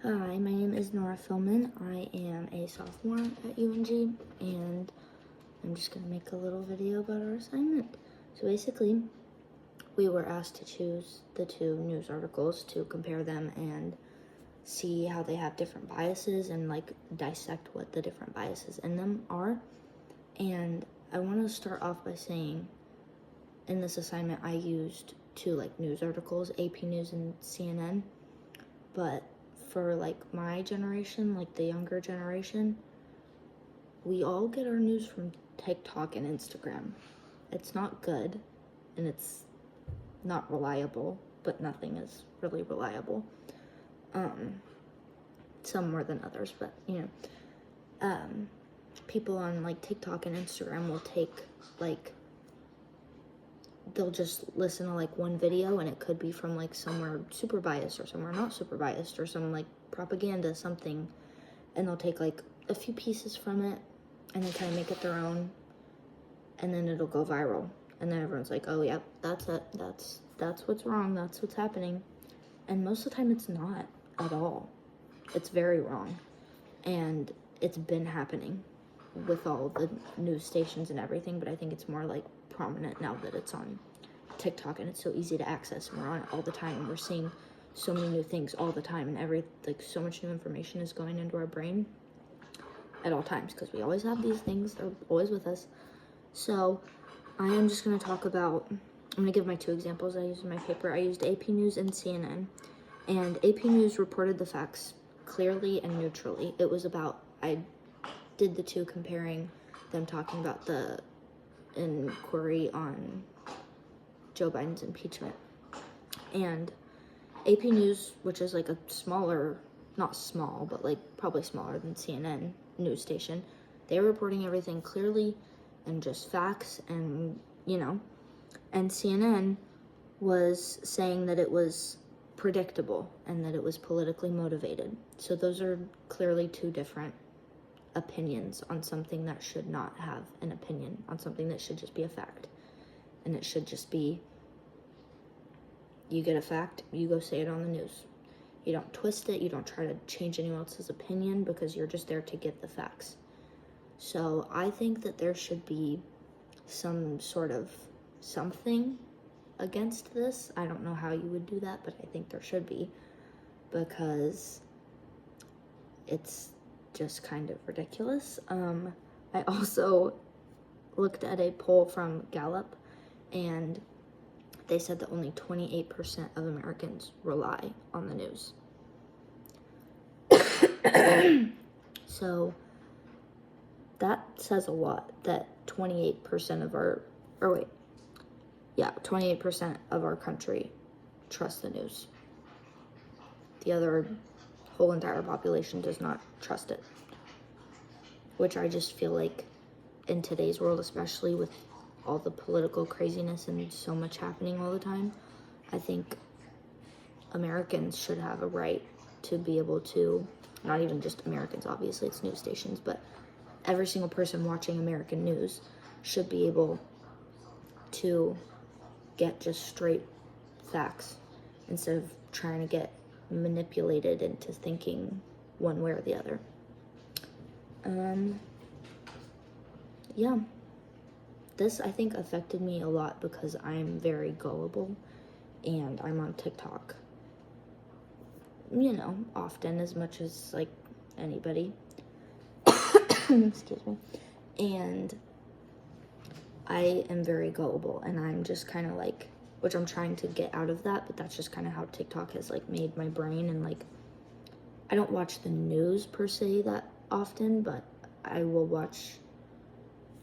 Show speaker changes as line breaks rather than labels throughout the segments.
Hi, my name is Nora Philman. I am a sophomore at UNG, and I'm just going to make a little video about our assignment. So basically, we were asked to choose the two news articles to compare them and see how they have different biases and like dissect what the different biases in them are. And I want to start off by saying in this assignment I used two like news articles, AP News and CNN, but for like my generation, like the younger generation, we all get our news from TikTok and Instagram. It's not good and it's not reliable, but nothing is really reliable. Some more than others, but people on like TikTok and Instagram will take like, they'll just listen to like one video and it could be from like somewhere super biased or somewhere not super biased or some like propaganda something, and they'll take like a few pieces from it and then kind of make it their own, and then it'll go viral, and then everyone's like, oh yeah, that's it, that's what's wrong, that's what's happening. And most of the time it's not at all. It's very wrong, and it's been happening with all the news stations and everything, but I think it's more like prominent now that it's on TikTok and it's so easy to access, and we're on it all the time, and we're seeing so many new things all the time, and so much new information is going into our brain at all times because we always have these things, they're always with us. So I am just going to talk about, I'm going to give my two examples I used in my paper. I used AP News and CNN, and AP News reported the facts clearly and neutrally. It was about, I did the two comparing them talking about the inquiry on Joe Biden's impeachment, and AP News, which is like a smaller, not small, but like probably smaller than CNN news station, they're reporting everything clearly and just facts, and and CNN was saying that it was predictable and that it was politically motivated. So those are clearly two different opinions on something that should not have an opinion, on something that should just be a fact. And it should just be, you get a fact, you go say it on the news. You don't twist it, you don't try to change anyone else's opinion, because you're just there to get the facts. So I think that there should be some sort of something against this. I don't know how you would do that, but I think there should be, because it's just kind of ridiculous. I also looked at a poll from Gallup, and they said that only 28% of Americans rely on the news. So that says a lot, that 28% of 28% of our country trust the news. The other whole entire population does not trust it, which I just feel like in today's world, especially with all the political craziness and so much happening all the time, I think Americans should have a right to be able to, not even just Americans, obviously it's news stations, but every single person watching American news should be able to get just straight facts instead of trying to get manipulated into thinking one way or the other. This I think affected me a lot because I'm very gullible and I'm on TikTok, often, as much as like anybody. Excuse me. And I am very gullible, and I'm just kind of like, which I'm trying to get out of that, but that's just kind of how TikTok has like made my brain. And like, I don't watch the news per se that often, but I will watch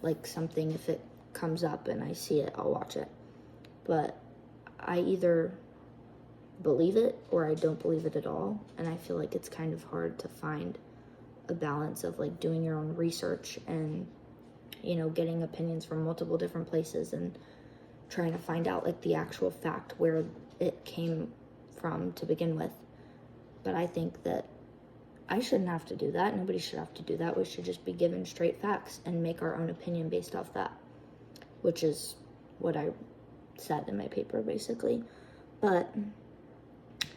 like something, if it comes up and I see it, I'll watch it. But I either believe it or I don't believe it at all, and I feel like it's kind of hard to find a balance of like doing your own research and getting opinions from multiple different places and trying to find out like the actual fact where it came from to begin with. But I think that I shouldn't have to do that. Nobody should have to do that. We should just be given straight facts and make our own opinion based off that, which is what I said in my paper, basically. But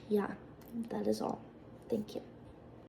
yeah, that is all. Thank you.